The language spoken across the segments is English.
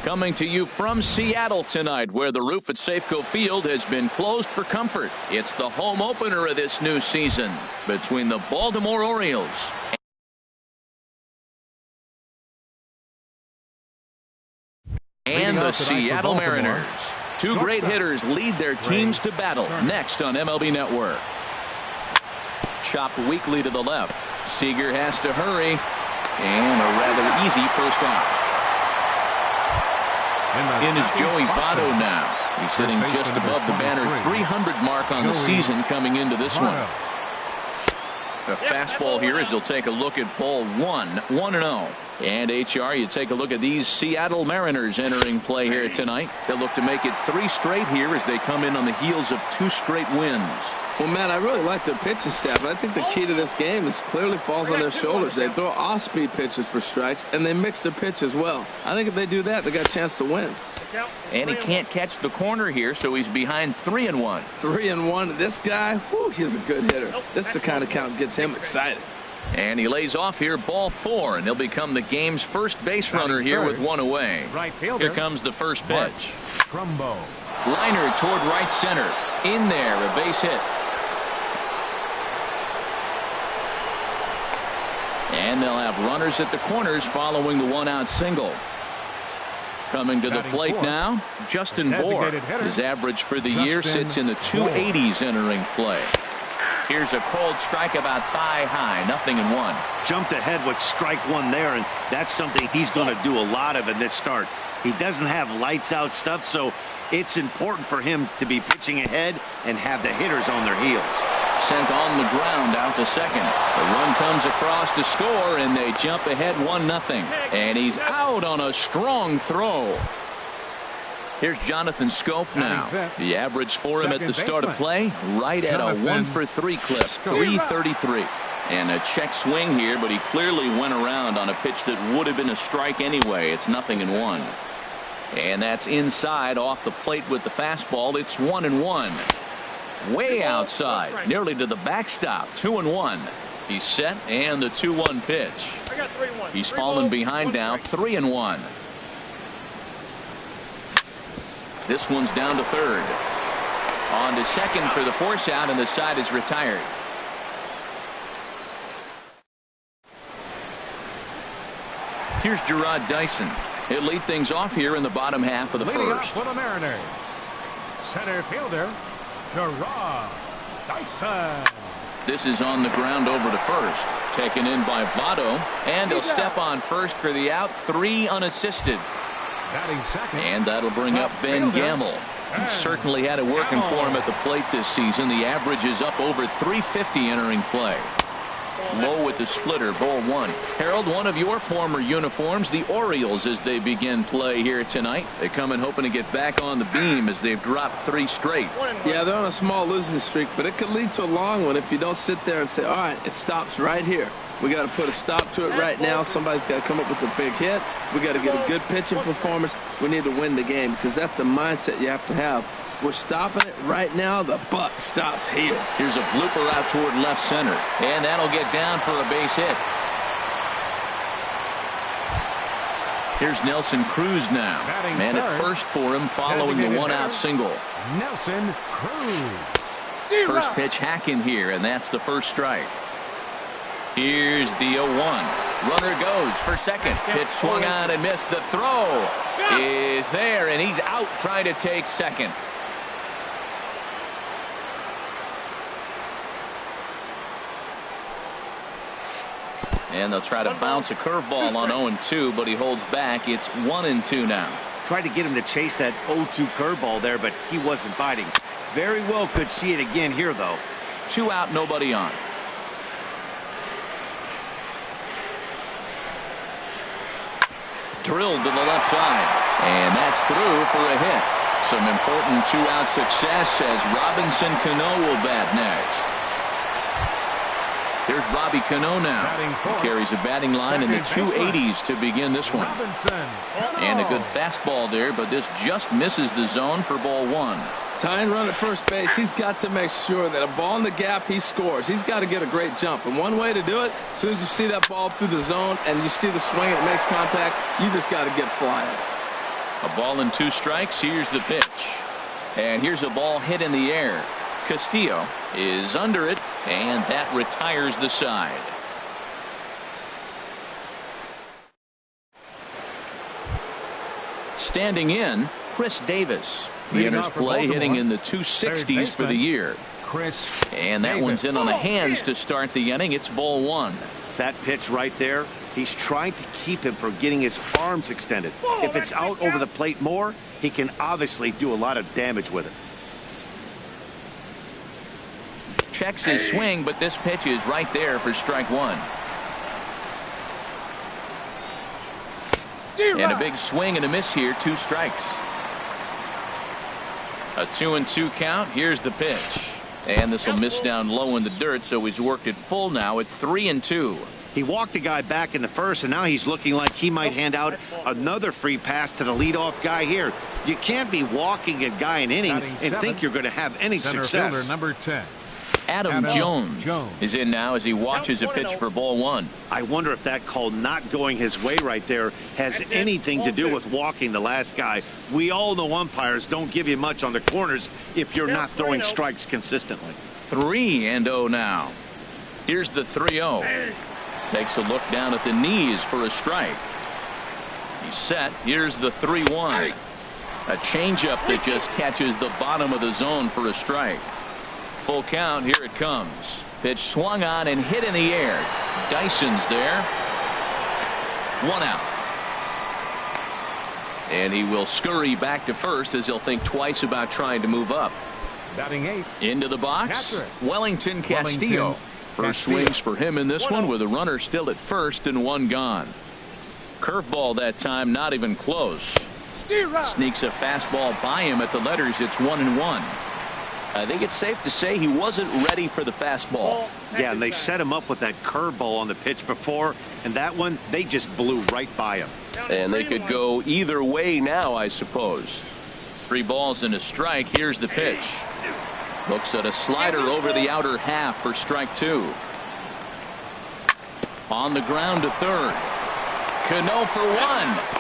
Coming to you from Seattle tonight, where the roof at Safeco Field has been closed for comfort. It's the home opener of this new season between the Baltimore Orioles and the Seattle Mariners. Two great hitters lead their teams to battle next on MLB Network. Chopped weakly to the left. Seager has to hurry, and a rather easy first out. In is Joey Votto now. He's hitting just above the banner 300 mark on the season coming into this one. A fastball here as he'll take a look at ball 1-0. And HR, you take a look at these Seattle Mariners entering play here tonight. They'll look to make it 3 straight here as they come in on the heels of 2 straight wins. Well, Matt, I really like their pitching staff. I think the key to this game is clearly falls on their shoulders. They throw off-speed pitches for strikes, and they mix their pitch as well. I think if they do that, they got a chance to win. And he can't catch the corner here, so he's behind 3-1. 3-1. This guy, whew, he's a good hitter. This is the kind of count that gets him excited. And he lays off here, ball 4, and he'll become the game's first base runner here with 1 away. Here comes the first pitch. Liner toward right center. In there, a base hit. And they'll have runners at the corners following the 1-out single. Coming to the plate now, Justin Bour. His average for the year sits in the 280s entering play. Here's a cold strike about thigh high, 0-1. Jumped ahead with strike 1 there, and that's something he's going to do a lot of in this start. He doesn't have lights out stuff, so it's important for him to be pitching ahead and have the hitters on their heels. Sent on the ground out to second. The run comes across to score, and they jump ahead 1-0. And he's out on a strong throw. Here's Jonathan Scope now. The average for him at the start of play, right at a 1-for-3 clip, 333. And a check swing here, but he clearly went around on a pitch that would have been a strike anyway. It's 0-1. And that's inside off the plate with the fastball. It's 1-1. Way outside, nearly to the backstop, 2-1. He's set, and the 2-1 pitch. He's fallen behind now, 3-1. This one's down to third. On to second for the force out, and the side is retired. Here's Gerard Dyson. He'll lead things off here in the bottom half of the first. For the Mariners, center fielder Gerard Dyson. This is on the ground over to first. Taken in by Votto, and he'll step on first for the out. 3 unassisted. And that'll bring up Ben Gamble. He certainly had it working for him at the plate this season. The average is up over 350 entering play. Low with the splitter, ball 1. Harold, one of your former uniforms, the Orioles, as they begin play here tonight. They come in hoping to get back on the beam as they've dropped 3 straight. Yeah, they're on a small losing streak, but it could lead to a long one if you don't sit there and say, all right, it stops right here. We got to put a stop to it right now. Somebody's got to come up with a big hit. We got to get a good pitching performance. We need to win the game because that's the mindset you have to have. We're stopping it right now. The buck stops here. Here's a blooper out toward left center, and that'll get down for a base hit. Here's Nelson Cruz now. Man at first for him following the 1-out single. Nelson Cruz. First pitch hack in here, and that's the first strike. Here's the 0-1. Runner goes for second. Pitch swung on and missed. The throw is there, and he's out trying to take second. And they'll try to bounce a curveball on 0-2, but he holds back. It's 1-2 now. Tried to get him to chase that 0-2 curveball there, but he wasn't biting. Very well could see it again here, though. 2 out, nobody on. Drilled to the left side, and that's through for a hit. Some important 2-out success as Robinson Cano will bat next. There's Robbie Cano now. He carries a batting line in the 280s to begin this one. And a good fastball there, but this just misses the zone for ball 1. Tying run at first base, he's got to make sure that a ball in the gap, he scores. He's got to get a great jump. And one way to do it, as soon as you see that ball through the zone and you see the swing, it makes contact, you just got to get flying. A ball and 2 strikes. Here's the pitch. And here's a ball hit in the air. Castillo is under it, and that retires the side. Standing in, Chris Davis. He enters play hitting in the 260s for the year. And that one's in on the hands to start the inning. It's ball 1. That pitch right there, he's trying to keep him from getting his arms extended. If it's out over the plate more, he can obviously do a lot of damage with it. Checks his swing, but this pitch is right there for strike 1. And a big swing and a miss here, 2 strikes. A 2-2 count. Here's the pitch. And this will miss down low in the dirt, so he's worked it full now at 3-2. He walked the guy back in the first, and now he's looking like he might hand out another free pass to the leadoff guy here. You can't be walking a guy an inning and think you're going to have any success. Fielder, number 10. Adam Jones is in now as he watches a pitch for ball 1. I wonder if that call not going his way right there has anything to do with walking the last guy. We all know umpires don't give you much on the corners if you're not throwing strikes consistently. 3-0 now. Here's the 3-0. Takes a look down at the knees for a strike. He's set. Here's the 3-1. A changeup that just catches the bottom of the zone for a strike. Full count. Here it comes. Pitch swung on and hit in the air. Dyson's there. 1 out. And he will scurry back to first as he'll think twice about trying to move up. Batting 8. Into the box. Wellington Castillo. First swings for him in this one with a runner still at first and 1 gone. Curveball that time, not even close. Sneaks a fastball by him at the letters. It's 1-1. I think it's safe to say he wasn't ready for the fastball. Yeah, and they set him up with that curveball on the pitch before, and that one, they just blew right by him. And they could go either way now, I suppose. 3 balls and a strike. Here's the pitch. Looks at a slider over the outer half for strike 2. On the ground to third. Cano for 1.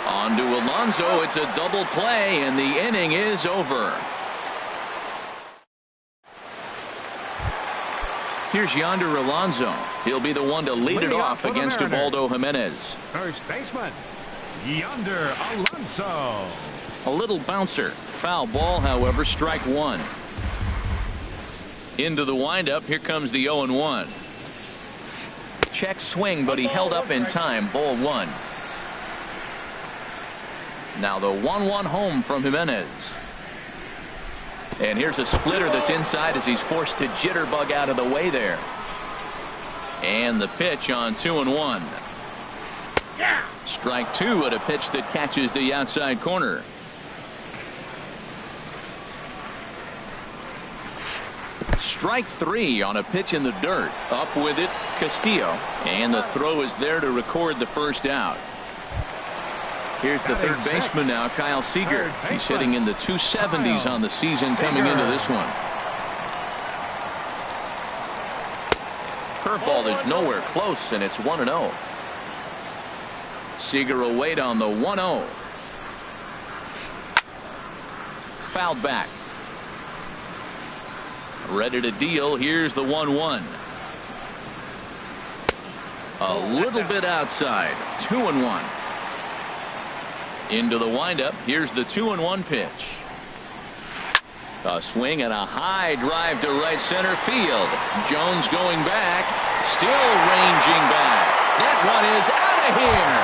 On to Alonso. It's a double play, and the inning is over. Here's Yonder Alonso. He'll be the one to lead it off against Ubaldo Jimenez. First baseman, Yonder Alonso. A little bouncer. Foul ball, however, strike 1. Into the windup. Here comes the 0-1. Check swing, but he held up in time. Ball 1. Now the 1-1 home from Jimenez. And here's a splitter that's inside as he's forced to jitterbug out of the way there. And the pitch on 2-1. Strike 2 at a pitch that catches the outside corner. Strike 3 on a pitch in the dirt. Up with it, Castillo. And the throw is there to record the first out. Here's the third baseman now, Kyle Seager. He's hitting in the 270s on the season coming into this one. Curveball is nowhere close, and it's 1-0. Seager will wait on the 1-0. Fouled back. Ready to deal. Here's the 1-1. A little bit outside. 2-1. Into the windup. Here's the 2-1 pitch. A swing and a high drive to right center field. Jones going back. Still ranging back. That one is out of here.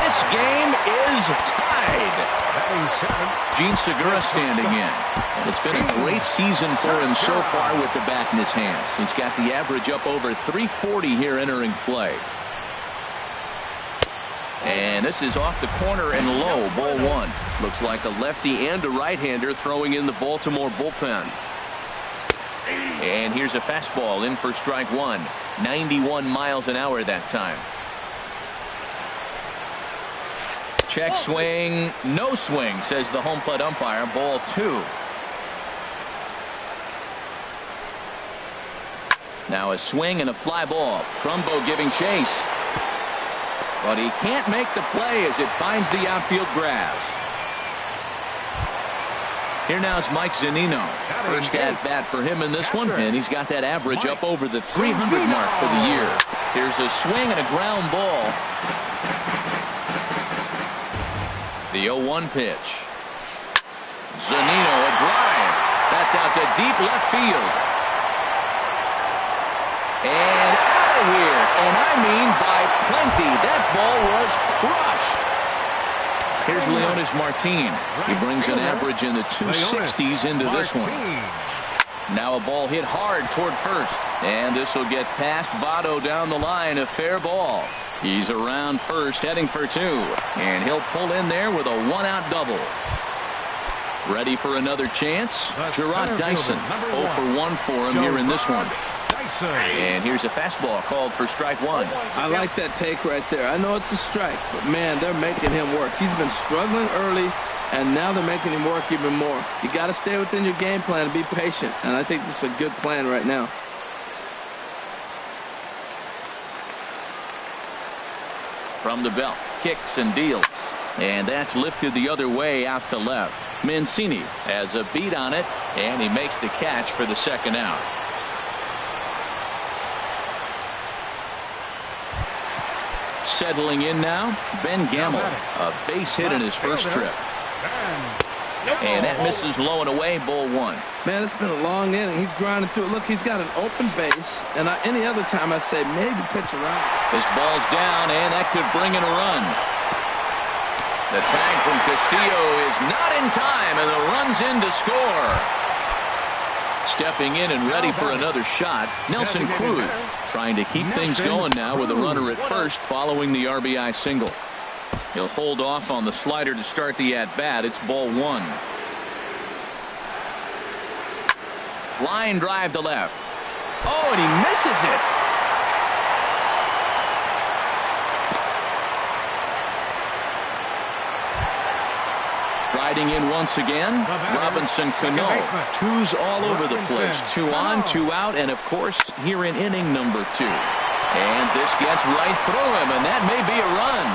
This game is tied. Gene Segura standing in. And it's been a great season for him so far with the bat in his hands. He's got the average up over 340 here entering play. And this is off the corner and low. Ball 1. Looks like a lefty and a right-hander throwing in the Baltimore bullpen. And here's a fastball in for strike 1. 91 miles an hour that time. Check swing. No swing, says the home plate umpire. Ball 2. Now a swing and a fly ball. Trumbo giving chase. But he can't make the play as it finds the outfield grass. Here now is Mike Zunino. First at bat for him in this one, and he's got that average up over the 300 mark for the year. Here's a swing and a ground ball. The 0-1 pitch. Zunino, a drive. That's out to deep left field. And out of here. And I mean by plenty. That ball was crushed. Here's Leonis Martin. He brings an average in the 260s into this one. Now a ball hit hard toward first. And this will get past Votto down the line. A fair ball. He's around first, heading for two. And he'll pull in there with a one-out double. Ready for another chance? Gerard Dyson. 0 for 1 for him here in this one. And here's a fastball called for strike one. I like that take right there. I know it's a strike, but man, they're making him work. He's been struggling early, and now they're making him work even more. You got to stay within your game plan and be patient, and I think this is a good plan right now. From the belt, kicks and deals. And that's lifted the other way out to left. Mancini has a beat on it, and he makes the catch for the second out. Settling in now, Ben Gamble. A base hit in his first trip. And that misses low and away, ball one. Man, it's been a long inning. He's grinding through it. Look, he's got an open base, and any other time I'd say maybe pitch around. This ball's down, and that could bring in a run. The tag from Castillo is not in time, and the run's in to score. Stepping in and ready for another shot, Nelson Cruz, trying to keep things going now with a runner at first following the RBI single. He'll hold off on the slider to start the at-bat. It's ball one. Line drive to left. Oh, and he misses it. Striding in once again, Robinson Cano. Twos all over the place. 2 on, 2 out, and of course, here in inning number 2. And this gets right through him, and that may be a run.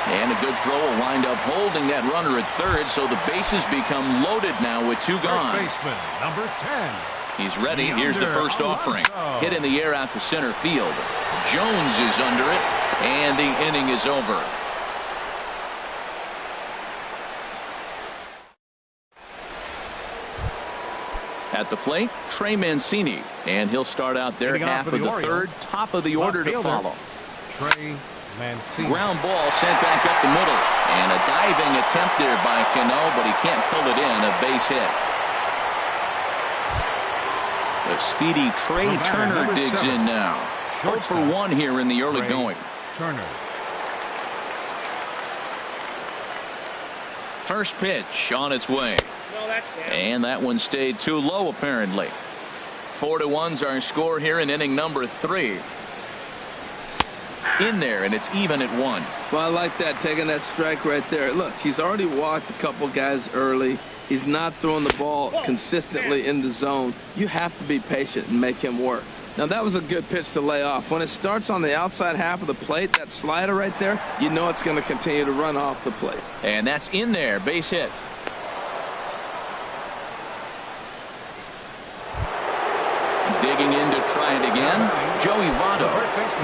And a good throw will wind up holding that runner at third, so the bases become loaded now with 2 gone. First baseman, number 10. He's ready. Here's the first offering. Hit in the air out to center field. Jones is under it, and the inning is over. At the plate, Trey Mancini, and he'll start out there half of the third, top of the order to follow. Trey Mancini. Ground ball sent back up the middle, and a diving attempt there by Cano, but he can't pull it in. A base hit. The speedy Trey Turner digs in now. 0 for 1 here in the early going. Turner. First pitch on its way. And that one stayed too low, apparently. 4-1's our score here in inning number 3. In there, and it's even at 1. Well, I like that, taking that strike right there. Look, he's already walked a couple guys early. He's not throwing the ball consistently in the zone. You have to be patient and make him work. Now, that was a good pitch to lay off. When it starts on the outside half of the plate, that slider right there, you know it's going to continue to run off the plate. And that's in there, base hit. Digging in to try it again, Joey Votto.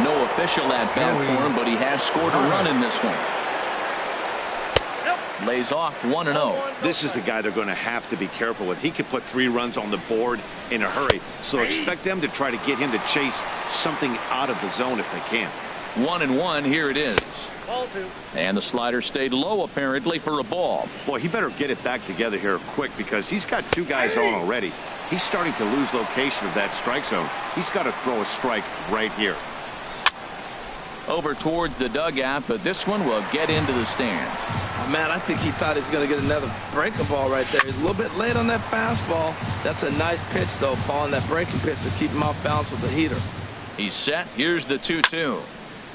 No official at-bat for him, but he has scored a run in this one. Lays off 1-0. This is the guy they're going to have to be careful with. He could put 3 runs on the board in a hurry, so expect them to try to get him to chase something out of the zone if they can. 1-1, here it is. And the slider stayed low, apparently, for a ball. Boy, he better get it back together here quick, because he's got 2 guys on already. He's starting to lose location of that strike zone. He's got to throw a strike right here. Over towards the dugout, but this one will get into the stands. Oh, man, I think he thought he was going to get another breaking ball right there. He's a little bit late on that fastball. That's a nice pitch, though, following that breaking pitch to keep him off balance with the heater. He's set. Here's the 2-2.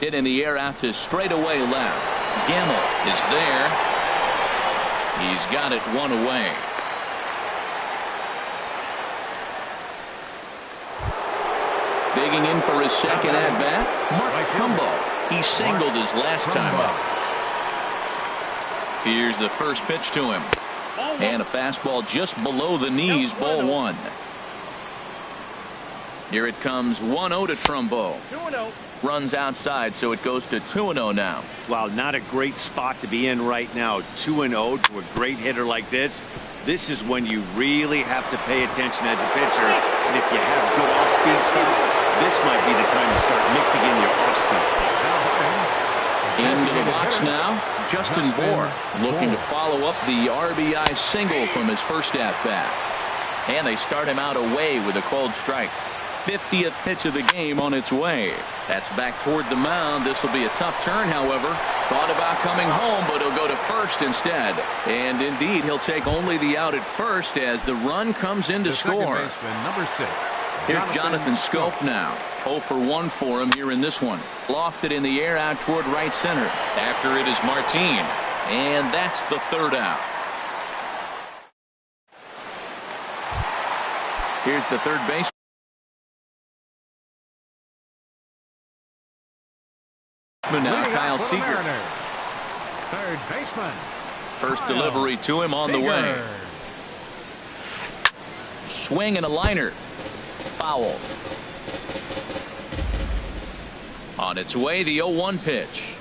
Hit in the air out to straightaway left. Gamble is there. He's got it 1 away. Digging in for his second at-bat, Mark Trumbo. He singled his last time up. Here's the first pitch to him. And a fastball just below the knees, ball one. Here it comes, 1-0 to Trumbo. 2-0. Runs outside, so it goes to 2-0 now. Wow, not a great spot to be in right now. 2-0 to a great hitter like this. This is when you really have to pay attention as a pitcher. And if you have good off-speed stuff, this might be the time to start mixing in your off-speed stuff. Into the box now, Justin Bohr looking to follow up the RBI single from his first at-bat. And they start him out away with a called strike. 50th pitch of the game on its way. That's back toward the mound. This will be a tough turn, however. Thought about coming home, but he'll go to first instead. And indeed, he'll take only the out at first as the run comes in to score. Number 6. Here's Jonathan Scope now. 0 for 1 for him here in this one. Lofted in the air out toward right center. After it is Martin. And that's the third out. Here's the third base. Now Kyle Seager. Third baseman. First delivery to him on the way. Swing and a liner. Foul. On its way, the 0-1 pitch.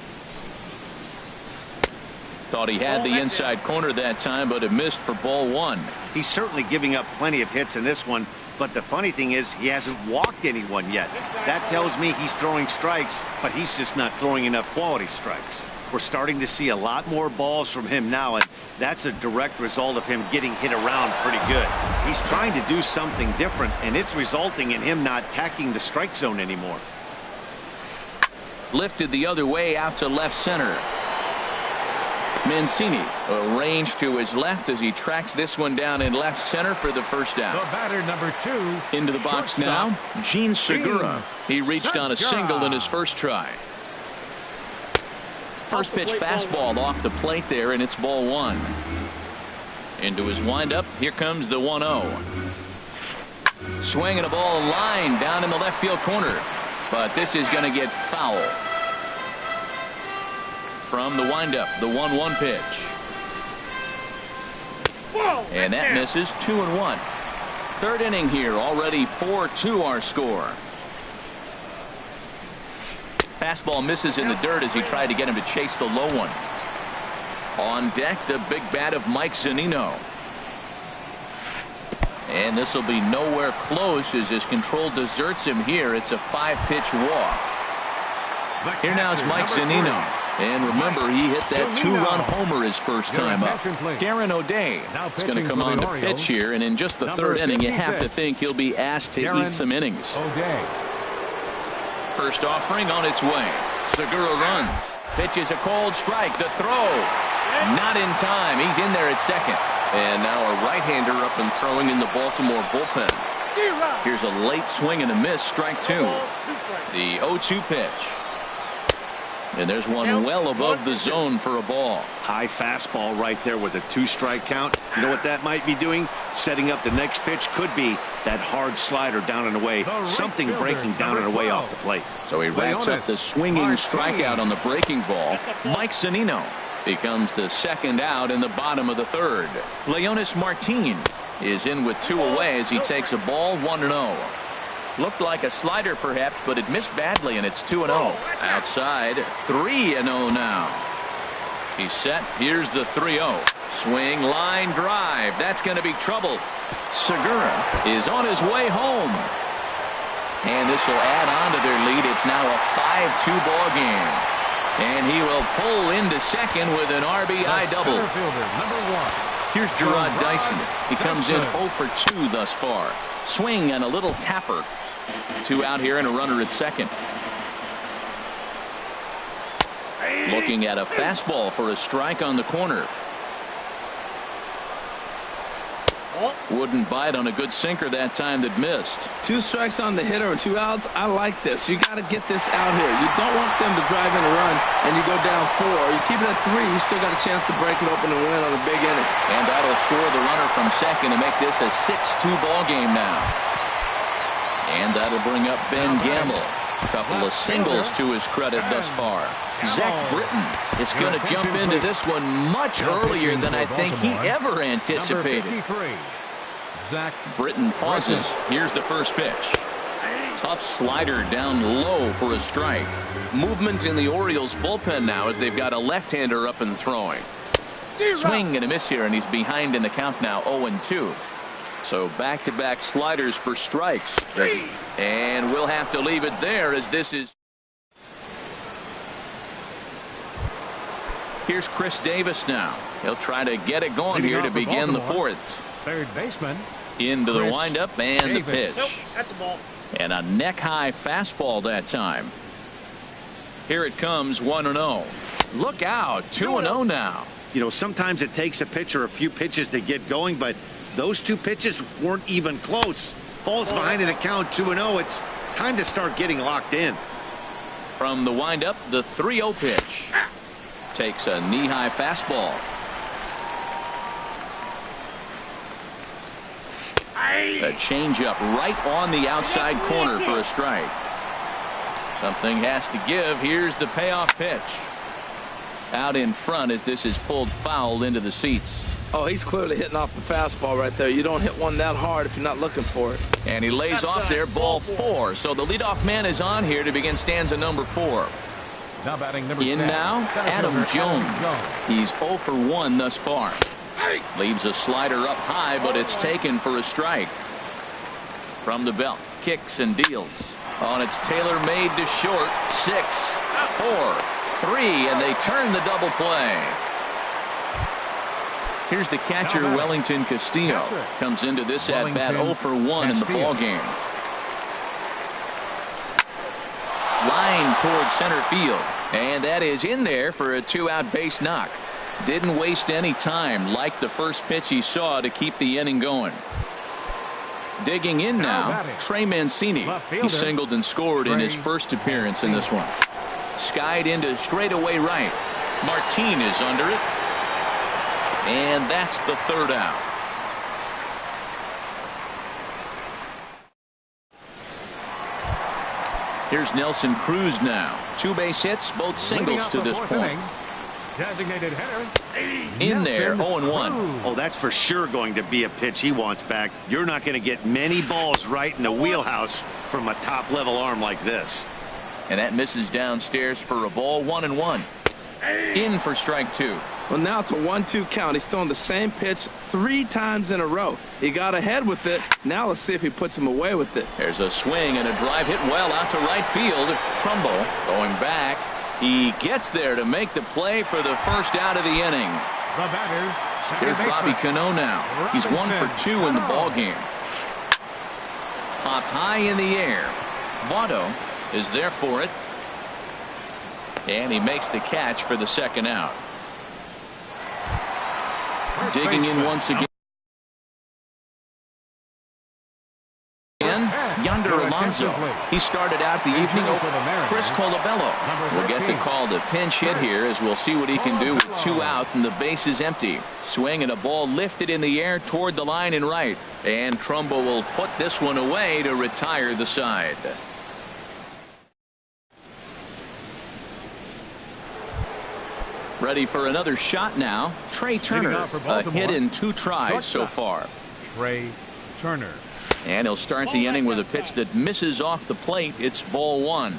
Thought he had the inside corner that time, but it missed for ball one. He's certainly giving up plenty of hits in this one. But the funny thing is, he hasn't walked anyone yet. That tells me he's throwing strikes, but he's just not throwing enough quality strikes. We're starting to see a lot more balls from him now, and that's a direct result of him getting hit around pretty good. He's trying to do something different, and it's resulting in him not attacking the strike zone anymore. Lifted the other way out to left center. Mancini arranged to his left as he tracks this one down in left center for the first out. The batter, number 2. Into the box now, Gene Segura. He reached on a single in his first try. First pitch fastball off the plate there, and it's ball one. Into his windup, here comes the 1-0. Swinging a ball line down in the left field corner, but this is going to get foul. From the windup, the 1-1 pitch. And that misses. 2-1. Third inning here, already 4-2 our score. Fastball misses in the dirt as he tried to get him to chase the low one. On deck, the big bat of Mike Zunino. And this will be nowhere close as his control deserts him here. It's a 5-pitch walk. Here now is Mike Zunino. And remember, he hit that 2-run homer his first time up. Darren O'Day is going to come on to pitch here, and in just the third inning, you have to think he'll be asked to eat some innings. First offering on its way. Segura runs. Pitches a cold strike. The throw. Not in time. He's in there at second. And now a right-hander up and throwing in the Baltimore bullpen. Here's a late swing and a miss. Strike two. The 0-2 pitch. And there's one well above the zone for a ball. High fastball right there with a 2-strike count. You know what that might be doing? Setting up the next pitch could be that hard slider down and away. Something breaking down and away off the plate. So he racks up the swinging strikeout on the breaking ball. Mike Zunino becomes the second out in the bottom of the third. Leonis Martin is in with 2 away as he takes a ball 1-0. Looked like a slider perhaps, but it missed badly, and it's 2-0. Outside, 3-0 now. He's set. Here's the 3-0. Swing, line drive. That's going to be trouble. Segura is on his way home. And this will add on to their lead. It's now a 5-2 ball game. And he will pull into second with an RBI double. Here's Gerard Dyson. He comes in 0 for 2 thus far. Swing and a little tapper. 2 out here and a runner at second. Looking at a fastball for a strike on the corner. Wouldn't bite on a good sinker that time that missed. 2 strikes on the hitter and 2 outs. I like this. You got to get this out here. You don't want them to drive in a run and you go down 4. You keep it at 3. You still got a chance to break it open and win on a big inning. And that'll score the runner from second to make this a 6-2 ball game now. And that'll bring up Ben Gamble. A couple of singles to his credit thus far. Zach Britton is going to jump into this one much earlier than I think he ever anticipated. Britton pauses. Here's the first pitch. Tough slider down low for a strike. Movement in the Orioles bullpen now as they've got a left-hander up and throwing. Swing and a miss here, and he's behind in the count now, 0-2. So back-to-back sliders for strikes. And we'll have to leave it there as this is. Here's Chris Davis now. He'll try to get it going here to begin the fourth. Third baseman. Into the windup and the pitch. Nope, that's a ball. And a neck-high fastball that time. Here it comes, 1-0. Look out, 2-0 now. You know, sometimes it takes a pitcher a few pitches to get going, but those two pitches weren't even close. Ball's behind in the count, 2-0. It's time to start getting locked in. From the windup, the 3-0 pitch. Takes a knee-high fastball. A changeup right on the outside corner for a strike. Something has to give. Here's the payoff pitch. Out in front as this is pulled foul into the seats. Oh, he's clearly hitting off the fastball right there. You don't hit one that hard if you're not looking for it. And he lays off there, ball 4. So the leadoff man is on here to begin stanza number 4. Now batting number 10. Now, Adam Jones. He's 0 for 1 thus far. Leaves a slider up high, but it's taken for a strike. From the belt, kicks and deals. On its tailor-made to short. 6, 4, 3, and they turn the double play. Here's the catcher, Wellington Castillo. Comes into this at-bat 0 for 1 in the ballgame. Line towards center field. And that is in there for a 2-out base knock. Didn't waste any time like the first pitch he saw to keep the inning going. Digging in now, Trey Mancini. He singled and scored in his first appearance in this one. Skied into straightaway right. Martin is under it. And that's the 3rd out. Here's Nelson Cruz now. 2 base hits, both singles to this point. Designated hitter. In there, 0-1. Oh, that's for sure going to be a pitch he wants back. You're not going to get many balls right in the wheelhouse from a top-level arm like this. And that misses downstairs for a ball, 1-1. In for strike 2. Well, now it's a 1-2 count. He's throwing the same pitch 3 times in a row. He got ahead with it. Now let's see if he puts him away with it. There's a swing and a drive hit well out to right field. Trumbo going back. He gets there to make the play for the first out of the inning. The batter. Here's Bobby Cano now. He's 1 for 2 in the ballgame. Popped high in the air. Votto is there for it. And he makes the catch for the 2nd out. Digging in once again. Yonder Alonso. He started out the evening over Chris Colabello. Will get the call to pinch hit here as we'll see what he can do with 2 out and the base is empty. Swing and a ball lifted in the air toward the line and right. And Trumbo will put this one away to retire the side. Ready for another shot now. Trey Turner, a hit in 2 tries so far. Trey Turner. And he'll start the inning with a pitch that misses off the plate. It's ball 1.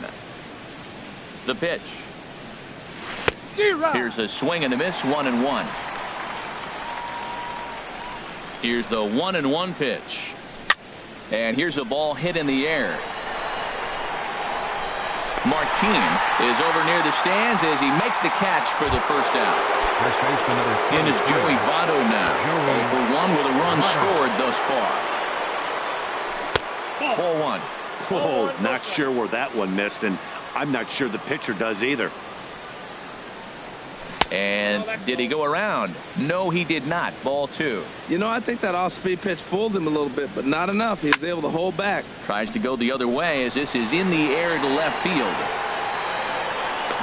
The pitch. Here's a swing and a miss, 1-1. Here's the 1-1 pitch. And here's a ball hit in the air. Martin is over near the stands as he makes the catch for the first out. In is Joey Votto now. 0 for 1 with a run scored thus far. Ball 1. Oh, not sure where that one missed, and I'm not sure the pitcher does either. And did he go around? No, he did not. Ball 2. You know, I think that off-speed pitch fooled him a little bit, but not enough. He was able to hold back. Tries to go the other way as this is in the air to left field.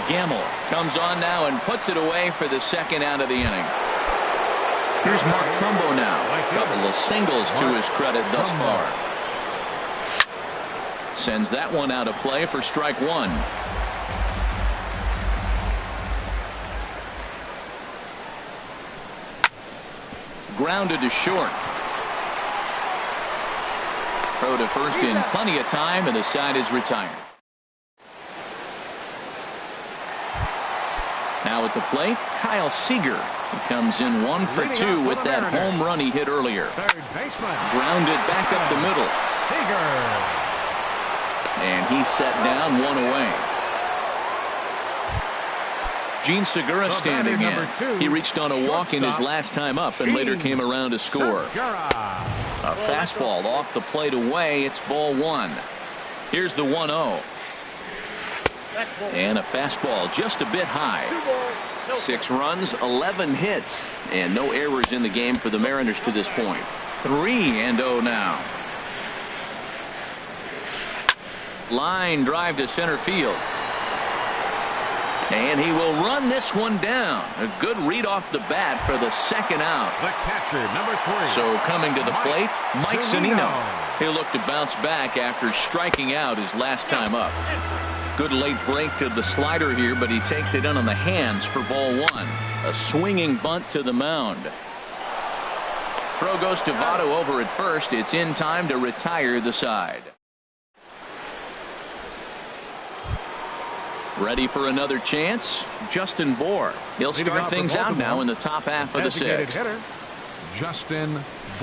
Gamble comes on now and puts it away for the 2nd out of the inning. Here's Mark Trumbo now. A couple of singles to his credit thus far. Sends that one out of play for strike one. Grounded to short. Throw to first in plenty of time, and the side is retired. Now at the plate, Kyle Seager. He comes in 1 for 2 with that home run he hit earlier. Third baseman. Grounded back up the middle. Seager. And he's set down, one away. Gene Segura standing in. He reached on a walk in his last time up and later came around to score. A fastball off the plate away. It's ball one. Here's the 1-0. And a fastball just a bit high. 6 runs, 11 hits, and no errors in the game for the Mariners to this point. 3-0 now. Line drive to center field. And he will run this one down. A good read off the bat for the second out. The catcher, number 3. So coming to the plate, Mike Zunino. He'll look to bounce back after striking out his last time up. Good late break to the slider here, but he takes it in on the hands for ball one. A swinging bunt to the mound. Throw goes to Votto over at first. It's in time to retire the side. Ready for another chance? Justin Bour. He'll start things out now in the top half of the sixth. Justin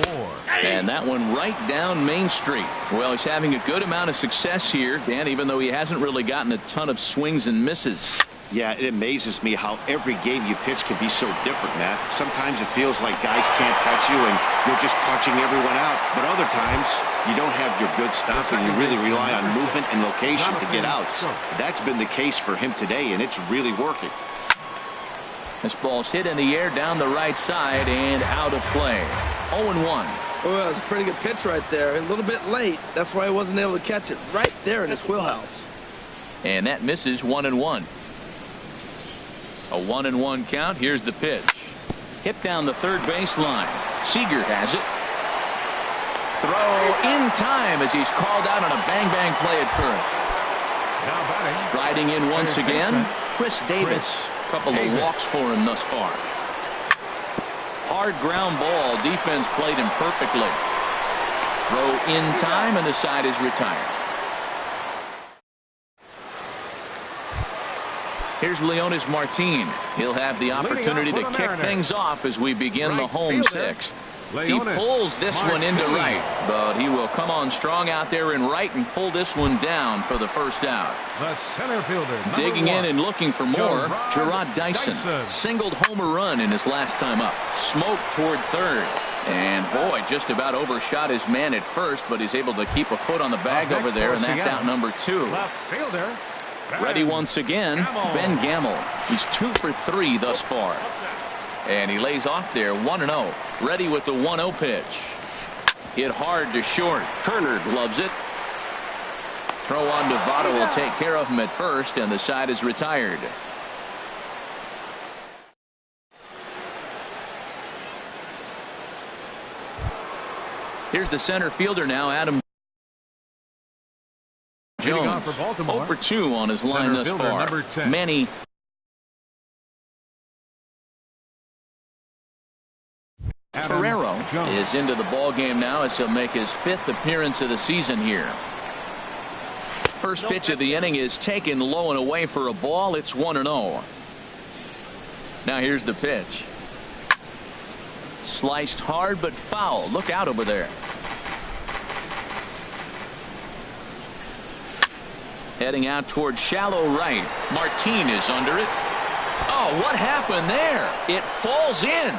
Bour. And that one right down Main Street. Well, he's having a good amount of success here, Dan, even though he hasn't really gotten a ton of swings and misses. Yeah, it amazes me how every game you pitch can be so different, Matt. Sometimes it feels like guys can't touch you and you're just punching everyone out. But other times you don't have your good stuff and you really rely on movement and location to get outs. That's been the case for him today, and it's really working. This ball's hit in the air down the right side and out of play. 0-1. Oh, that was a pretty good pitch right there. A little bit late. That's why he wasn't able to catch it right there in his wheelhouse. And that misses 1-1. A 1-1 count. Here's the pitch. Hit down the third baseline. Seager has it. Throw in time as he's called out on a bang-bang play at first. Riding in once again, Chris Davis. Couple of walks for him thus far. Hard ground ball. Defense played him perfectly. Throw in time, and the side is retired. Here's Leonis Martin. He'll have the opportunity to kick things off as we begin the home sixth. He pulls this one into right, but he will come on strong out there in right and pull this one down for the first out. The center fielder, digging in and looking for more, Gerard Dyson. Singled homer run in his last time up. Smoke toward third. And boy, just about overshot his man at first, but he's able to keep a foot on the bag over there, and that's out number 2. Left fielder. Ready once again, Ben Gamel. He's 2 for 3 thus far. And he lays off there, 1-0. Ready with the 1-0 pitch. Hit hard to short. Turner gloves it. Throw on to Votto will take care of him at first, and the side is retired. Here's the center fielder now, Adam Jones. 0 for 2 on his line thus far. Manny Torrero is into the ball game now as he'll make his 5th appearance of the season here. First pitch of the inning is taken low and away for a ball. It's 1-0. Now here's the pitch. Sliced hard but foul. Look out over there. Heading out toward shallow right. Martin is under it. Oh, what happened there? It falls in.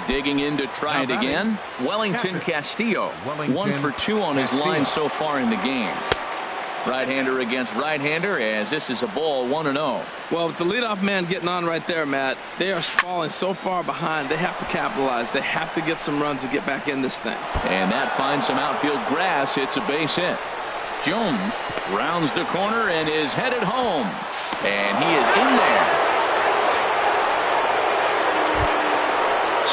Digging in to try it again. Wellington Castillo. 1 for 2 on his line so far in the game. Right-hander against right-hander as this is a ball, 1-0. Well, with the leadoff man getting on right there, Matt, they are falling so far behind. They have to capitalize. They have to get some runs to get back in this thing. And that finds some outfield grass. It's a base hit. Jones rounds the corner and is headed home. And he is in there.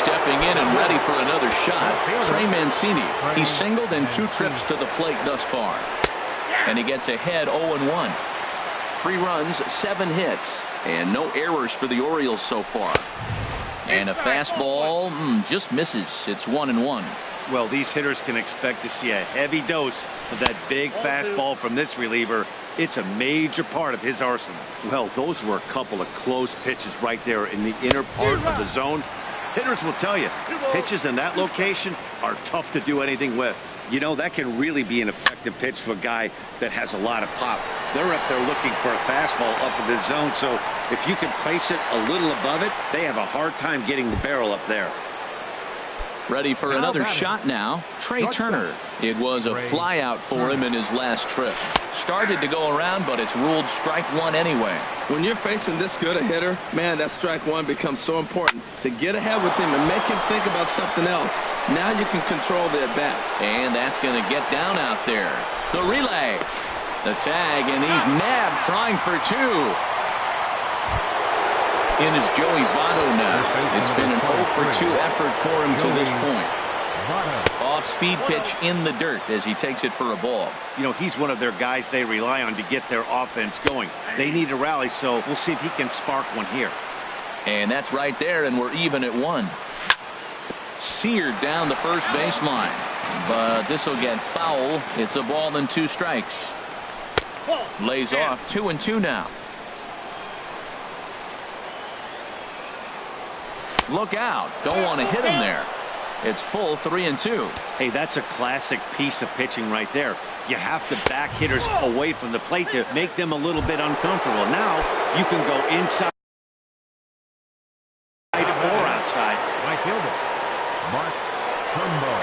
stepping in and ready for another shot. Trey Mancini. He's singled in 2 trips to the plate thus far. And he gets ahead 0-1. 3 runs, 7 hits, and no errors for the Orioles so far. And a fastball just misses. It's 1-1. Well, these hitters can expect to see a heavy dose of that big fastball from this reliever. It's a major part of his arsenal. Well, those were a couple of close pitches right there in the inner part of the zone. Hitters will tell you, pitches in that location are tough to do anything with. You know, that can really be an effective pitch to a guy that has a lot of pop. They're up there looking for a fastball up in the zone, so if you can place it a little above it, they have a hard time getting the barrel up there. Ready for another shot now. Trey Turner. It was a flyout for him in his last trip. Started to go around, but it's ruled strike 1 anyway. When you're facing this good a hitter, man, that strike 1 becomes so important to get ahead with him and make him think about something else. Now you can control the at-bat. And that's going to get down out there. The relay. The tag, and he's nabbed trying for 2. In is Joey Votto now. It's been an 0-for-2 effort for him to this point. Off-speed pitch in the dirt as he takes it for a ball. You know, he's one of their guys they rely on to get their offense going. They need a rally, so we'll see if he can spark one here. And that's right there, and we're even at 1. Seared down the first baseline. But this will get foul. It's a ball and 2 strikes. Lays off 2-2 now. Look out. Don't want to hit him there. It's full 3-2. Hey, that's a classic piece of pitching right there. You have to back hitters away from the plate to make them a little bit uncomfortable. Now you can go inside or outside. Right fielder, Mark Trumbo.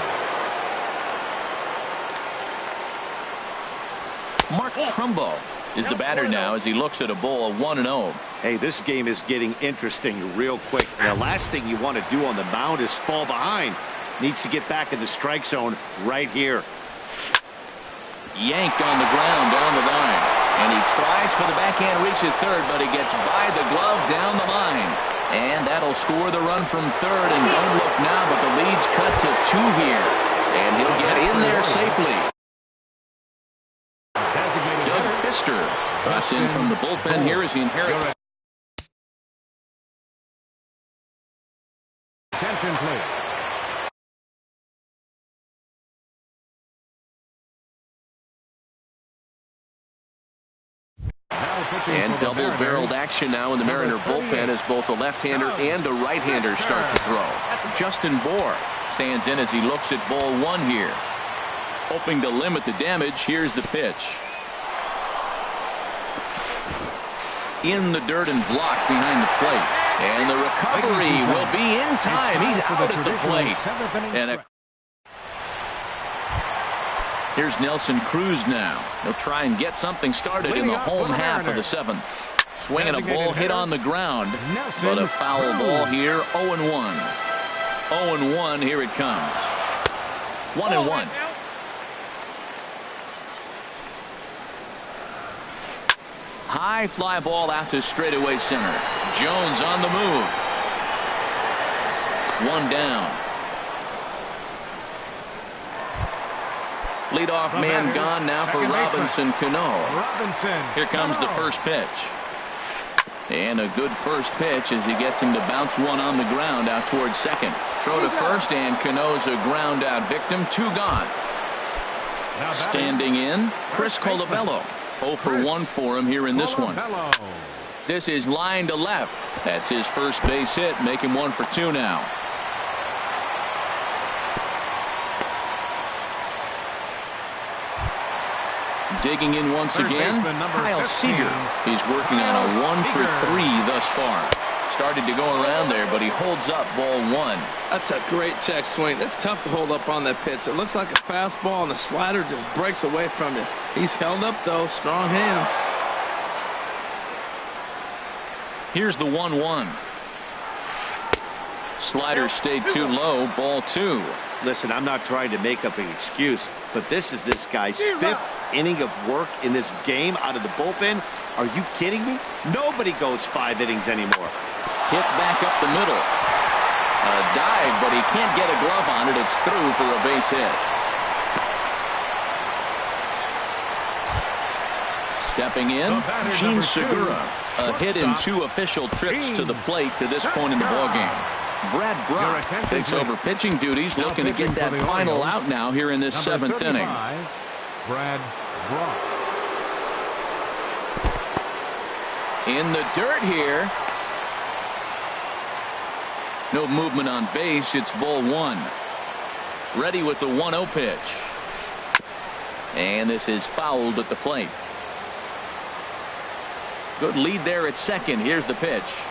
Mark Trumbo is the batter now as he looks at a ball 1-0. Hey, this game is getting interesting real quick. The last thing you want to do on the mound is fall behind. Needs to get back in the strike zone right here. Yanked on the ground down the line. And he tries for the backhand reach at third, but he gets by the glove down the line. And that'll score the run from third. And don't look now, but the lead's cut to 2 here. And he'll get in there safely. Doug Fister drops in from the bullpen here as he inherits. Attention, please. And double-barreled action now in the Mariner bullpen as both a left-hander and a right-hander start to throw. Justin Bour stands in as he looks at ball 1 here. Hoping to limit the damage, here's the pitch. In the dirt and blocked behind the plate. And the recovery will be in time. He's out at the plate. And here's Nelson Cruz now. He'll try and get something started in the home half of the 7th. Swinging a ball hit on the ground, but a foul ball here. 0-1. 0-1. Here it comes. 1-1. High fly ball out to straightaway center. Jones on the move. 1 down. Leadoff man gone now for Robinson Cano. Here comes the first pitch. And a good first pitch as he gets him to bounce one on the ground out towards second. Throw to first, and Cano's a ground out victim. 2 gone. Standing in, Chris Colabello. 0 for 1 for him here in this one. This is line to left. That's his first base hit, making 1 for 2 now. Digging in once again, Kyle Seager. He's working on a 1 for 3 thus far. Started to go around there, but he holds up ball 1. That's a great check swing. It's tough to hold up on that pitch. It looks like a fastball, and the slider just breaks away from it. He's held up, though. Strong hands. Here's the 1-1. Slider stayed too low. Ball 2. Listen, I'm not trying to make up an excuse, but this is this guy's 5th inning of work in this game out of the bullpen. Are you kidding me? Nobody goes 5 innings anymore. Hit back up the middle. A dive He can't get a glove on it. It's through for a base hit. Stepping in, Gene Segura. A hit in 2 official trips to the plate to this point in the ballgame. Brad Brock takes over pitching duties, looking to get that final out now here in this 7th inning. Brad Brock. In the dirt here. No movement on base. It's ball 1. Ready with the 1-0 pitch. And this is fouled at the plate. Good lead there at second. Here's the pitch.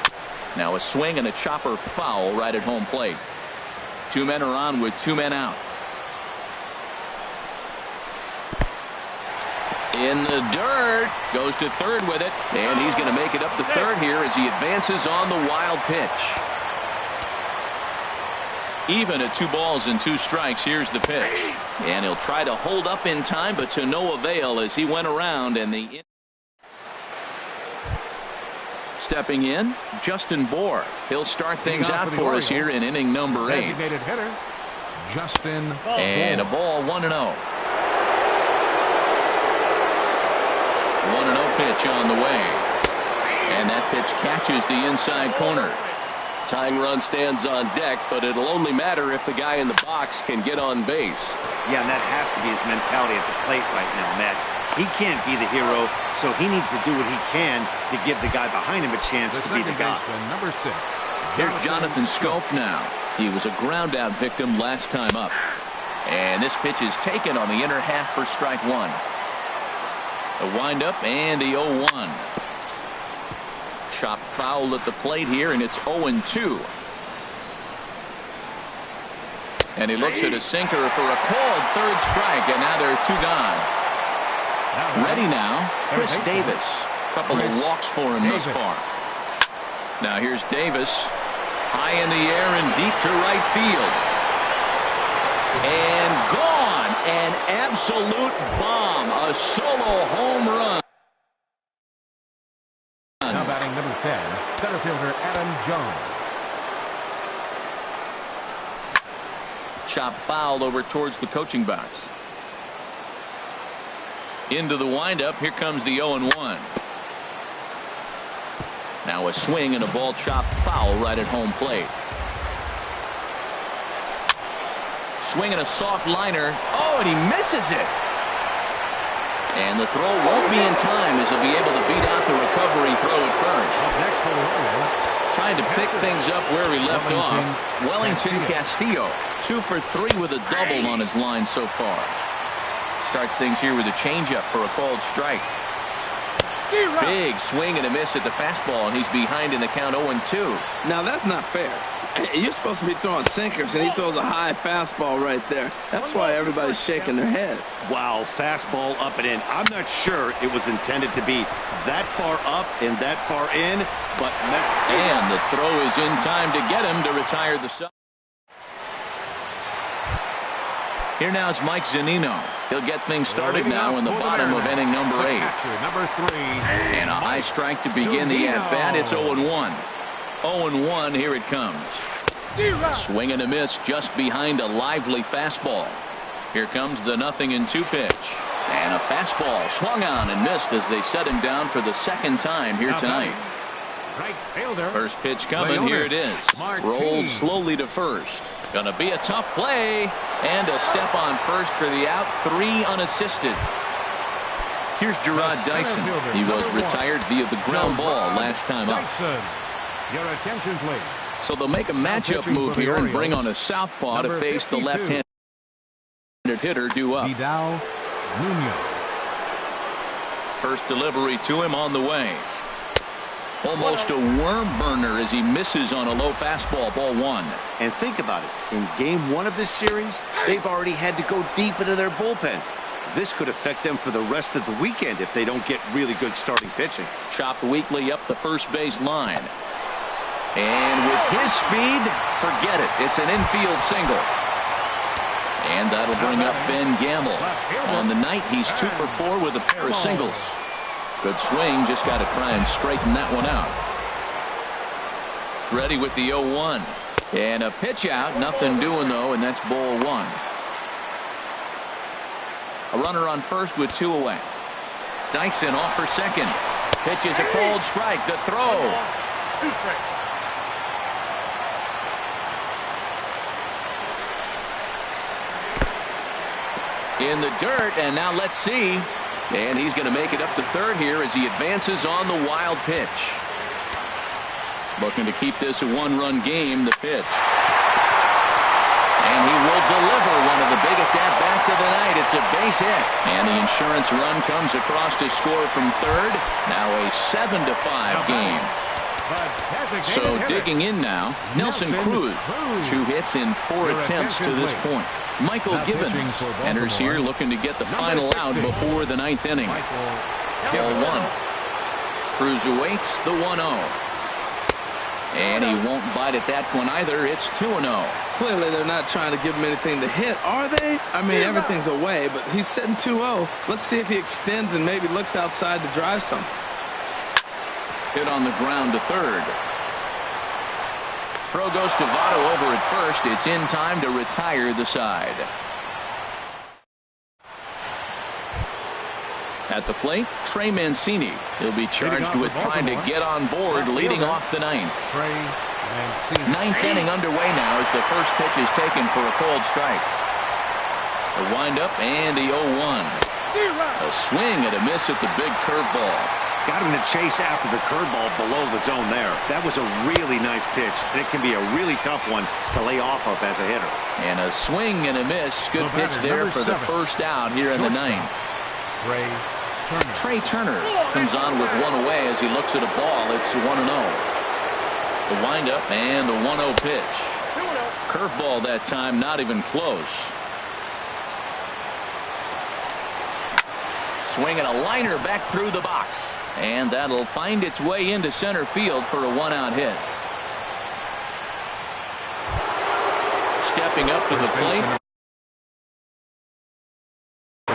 Now a swing and a chopper foul right at home plate. 2 men are on with 2 men out. In the dirt. Goes to third with it. And he's going to make it up to third here as he advances on the wild pitch. Even at 2 balls and 2 strikes. Here's the pitch. And he'll try to hold up in time, but to no avail as he went around and the stepping in, Justin Bohr. He'll start things out for us here in inning number 8. Designated hitter, Justin and Bohr. a ball 1-0. 1-0 pitch on the way. And that pitch catches the inside corner. Tying run stands on deck, but it'll only matter if the guy in the box can get on base. Yeah, and that has to be his mentality at the plate right now, Matt. He can't be the hero, so he needs to do what he can to give the guy behind him a chance to be the guy. Number 6. Here's Jonathan Scope now. He was a ground out victim last time up. And this pitch is taken on the inner half for strike 1. A windup and the 0-1. Chop foul at the plate here, and it's 0-2. And he looks at a sinker for a called third strike, and now there are 2 gone. Ready now, Chris Davis. Couple of walks for him thus far. Now here's Davis. High in the air and deep to right field. And gone. An absolute bomb. A solo home run. Now batting number 10, center fielder Adam Jones. Chop fouled over towards the coaching box. Into the windup. Here comes the 0-1. Now a swing and a ball chopped foul right at home plate. Swing and a soft liner. Oh, and he misses it. And the throw won't be in time as he'll be able to beat out the recovery throw at first. Next for the Orioles, Trying to pick things up where he left off. Wellington Castillo. 2 for 3 with a double on his line so far. Starts things here with a changeup for a called strike. Big swing and a miss at the fastball, and he's behind in the count 0-2. Now that's not fair. You're supposed to be throwing sinkers, and he throws a high fastball right there. That's why everybody's shaking their head. Wow, fastball up and in. I'm not sure it was intended to be that far up and that far in, but... And the throw is in time to get him to retire the side. Here now is Mike Zunino. He'll get things started now in the bottom of inning number 8. Number 3. And a high strike to begin the at-bat. It's 0-1. 0-1, here it comes. Swing and a miss just behind a lively fastball. Here comes the 0-2 pitch. And a fastball swung on and missed as they set him down for the 2nd time here tonight. Right fielder. First pitch coming. Here it is. Rolled slowly to first. Gonna be a tough play. And a step on first for the out. 3 unassisted. Here's Gerard Dyson. He was retired via the ground ball last time up. Your attention, please. So they'll make a matchup move here and bring on a southpaw to face the left-handed hitter due up. Vidal Munoz. First delivery to him on the way. Almost a worm burner as he misses on a low fastball, ball 1. And think about it. In game 1 of this series, they've already had to go deep into their bullpen. This could affect them for the rest of the weekend if they don't get really good starting pitching. Chopped weakly up the first base line. And with his speed, forget it. It's an infield single. And that'll bring up Ben Gamble. On the night, he's 2 for 4 with a pair of singles. Good swing, just got to try and straighten that one out. Ready with the 0-1. And a pitch out, nothing doing though, and that's ball one. A runner on first with 2 away. Dyson off for second. Pitch is a cold strike. The throw. 2 strikes. In the dirt, and now let's see. And he's going to make it up to third here as he advances on the wild pitch. Looking to keep this a 1-run game. The pitch. And he will deliver one of the biggest at-bats of the night. It's a base hit. And the insurance run comes across to score from third. Now a 7-5 game. So digging in now, Nelson Cruz. 2 hits in 4 attempts to this point. Michael Gibbons enters here looking to get the final out before the 9th inning. Ball 1. Cruz awaits the 1-0. And he won't bite at that one either. It's 2-0. Clearly, they're not trying to give him anything to hit, are they? I mean, everything's away, but he's sitting 2-0. Let's see if he extends and maybe looks outside to drive something. Hit on the ground to third. Throw goes to Votto over at first. It's in time to retire the side. At the plate, Trey Mancini. He'll be charged with trying to get on board leading off the 9th. 9th inning underway now as the first pitch is taken for a cold strike. A windup and the 0-1. A swing and a miss at the big curveball. Got him to chase after the curveball below the zone there. That was a really nice pitch, and it can be a really tough one to lay off of as a hitter. And a swing and a miss. Good pitch there for the first out here in the 9th. Trey Turner comes on with 1 away as he looks at a ball. It's 1-0. The windup and the 1-0 pitch. Curveball that time, not even close. Swinging a liner back through the box. And that'll find its way into center field for a 1-out hit. Stepping up to the plate,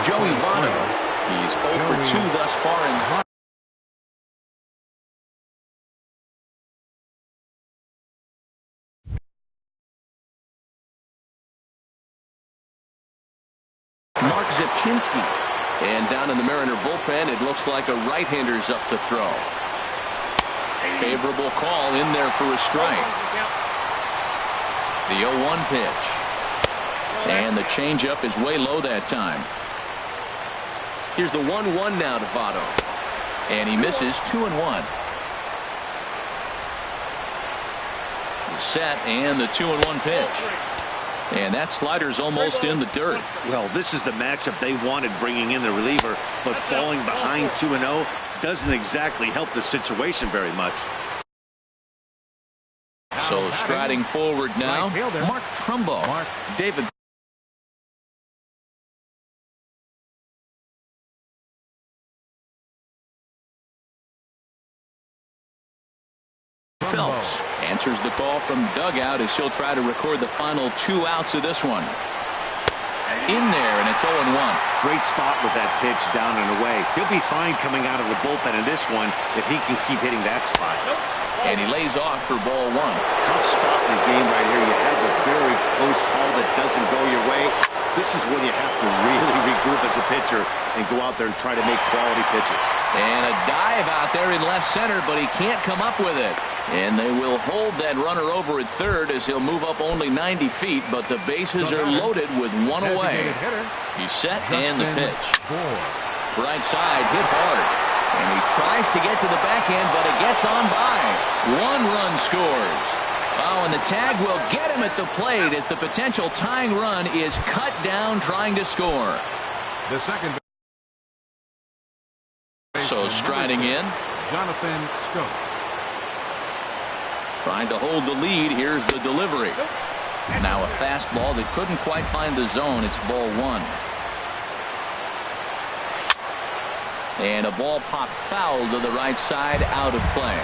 Joey Votto. He's 0 for 2 thus far in Mark Zipchinski. And down in the Mariner bullpen, it looks like a right-hander's up to throw. Favorable call in there for a strike. The 0-1 pitch. And the changeup is way low that time. Here's the 1-1 now to Votto. And he misses 2-1. Set and the 2-1 pitch. And that slider's almost in the dirt. Well, this is the matchup they wanted bringing in the reliever, but falling behind 2-0 doesn't exactly help the situation very much. So striding forward now, Mark Trumbo. David Phelps answers the call from the dugout as he'll try to record the final 2 outs of this one. In there, and it's 0-1. Great spot with that pitch down and away. He'll be fine coming out of the bullpen in this one if he can keep hitting that spot. And he lays off for ball 1. Tough spot in the game right here. You have a very close call that doesn't go your way. This is when you have to really regroup as a pitcher and go out there and try to make quality pitches. And a dive out there in left center, but he can't come up with it. And they will hold that runner over at third as he'll move up only 90 feet, but the bases are loaded with 1 away. He's set and the pitch. Right side, hit hard. And he tries to get to the backhand, but it gets on by. 1 run scores. Oh, and the tag will get him at the plate as the potential tying run is cut down trying to score. The second. So striding in, Jonathan Schoop. trying to hold the lead. Here's the delivery. Now a fastball that couldn't quite find the zone. It's ball 1. And a ball popped foul to the right side, out of play.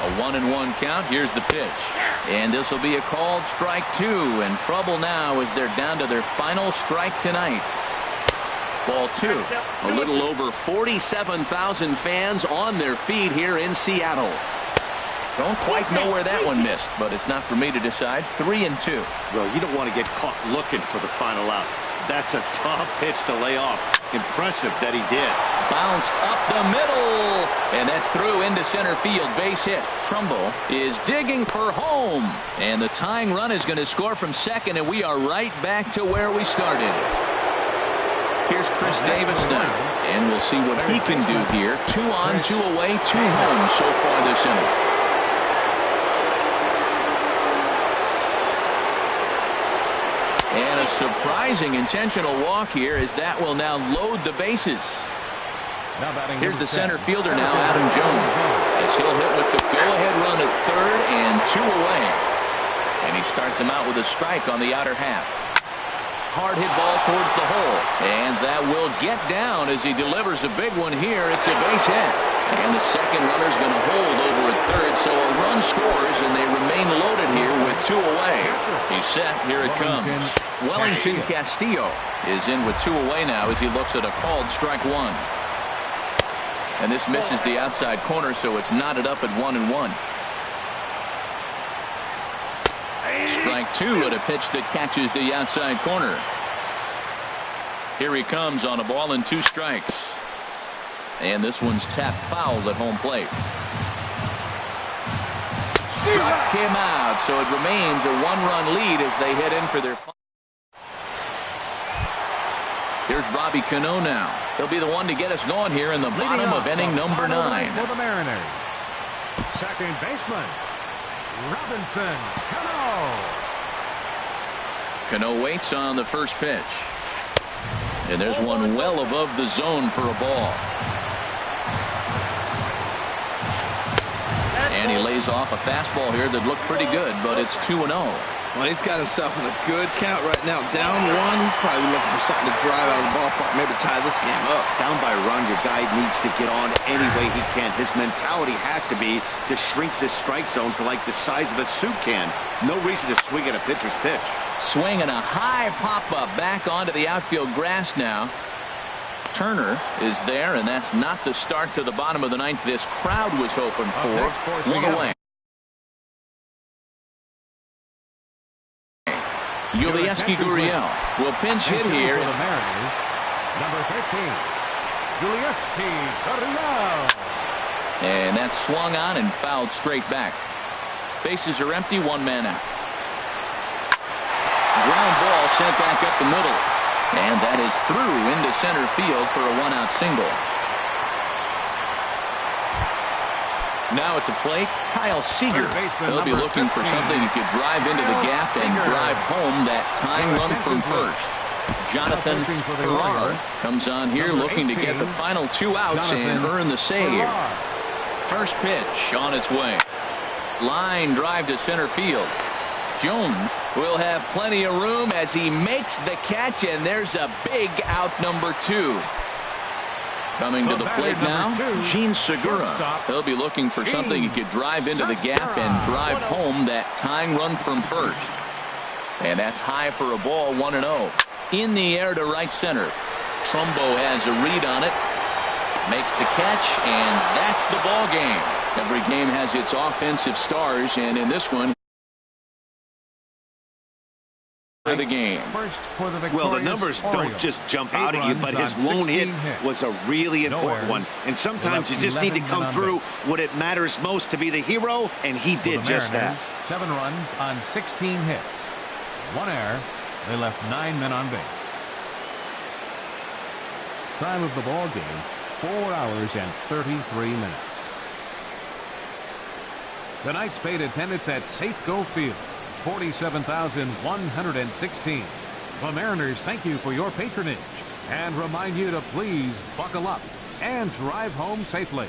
A 1-1 count. Here's the pitch. And this will be a called strike 2. And trouble now as they're down to their final strike tonight. Ball 2. A little over 47,000 fans on their feet here in Seattle. Don't quite know where that one missed, but it's not for me to decide. 3-2. Well, you don't want to get caught looking for the final out. That's a tough pitch to lay off. Impressive that he did. Bounce up the middle, and that's through into center field. Base hit. Trumbo is digging for home, and the tying run is going to score from second, and we are right back to where we started. Here's Chris Davis now, and we'll see what he can do here. 2 on, 2 away, 2 home so far this inning. And a surprising intentional walk here, as that will now load the bases. Here's the center fielder now, Adam Jones, as he'll hit with the go-ahead run at third and 2 away. And he starts him out with a strike on the outer half. Hard hit ball towards the hole, and that will get down as he delivers a big one here. It's a base hit, and the second runner's going to hold over at third, so a run scores, and they remain loaded here with 2 away. He's set. Here it comes. Wellington Castillo is in with 2 away now as he looks at a called strike 1. And this misses the outside corner, so it's knotted up at 1-1. Strike 2 at a pitch that catches the outside corner. Here he comes on a ball and 2 strikes. And this one's tapped foul at home plate. Struck him out, so it remains a 1-run lead as they head in for their final. Here's Robbie Cano now. He'll be the one to get us going here in the bottom of inning number 9. For the Mariners, second baseman, Robinson Cano. Cano waits on the first pitch. And there's one well above the zone for a ball. And he lays off a fastball here that looked pretty good, but it's 2-0. Well, he's got himself in a good count right now. Down 1, he's probably looking for something to drive out of the ballpark, maybe tie this game up. Down by a run, your guy needs to get on any way he can. His mentality has to be to shrink this strike zone to like the size of a soup can. No reason to swing at a pitcher's pitch. Swinging a high pop-up back onto the outfield grass now. Turner is there, and that's not the start to the bottom of the 9th this crowd was hoping for. 1 away. Gmuasc Gurriel will pinch hit here. For the Mariners, number 13, Gmuasc Gurriel. And that's swung on and fouled straight back. Bases are empty, 1 man out. Ground ball sent back up the middle. And that is through into center field for a 1-out single. Now at the plate, Kyle Seager. He'll be looking for something he could drive into the gap and drive home that tying run from first. Jonathan Ferrar comes on here looking to get the final 2 outs and earn the save. First pitch on its way. Line drive to center field. Jones will have plenty of room as he makes the catch, and there's a big out number 2. Coming to the plate now, Gene Segura. He'll be looking for something he could drive into the gap and drive home that tying run from first. And that's high for a ball, 1-0. In the air to right center. Trumbo has a read on it. Makes the catch, and that's the ball game. Every game has its offensive stars, and in this one, for the game. Well, the numbers don't just jump out at you, but his lone hit was a really important one. And sometimes you just need to come through when it matters most to be the hero, and he did just that. 7 runs on 16 hits. 1 error. They left 9 men on base. Time of the ball game, 4 hours and 33 minutes. Tonight's paid attendance at Safeco Field, 47,116. The Mariners thank you for your patronage and remind you to please buckle up and drive home safely.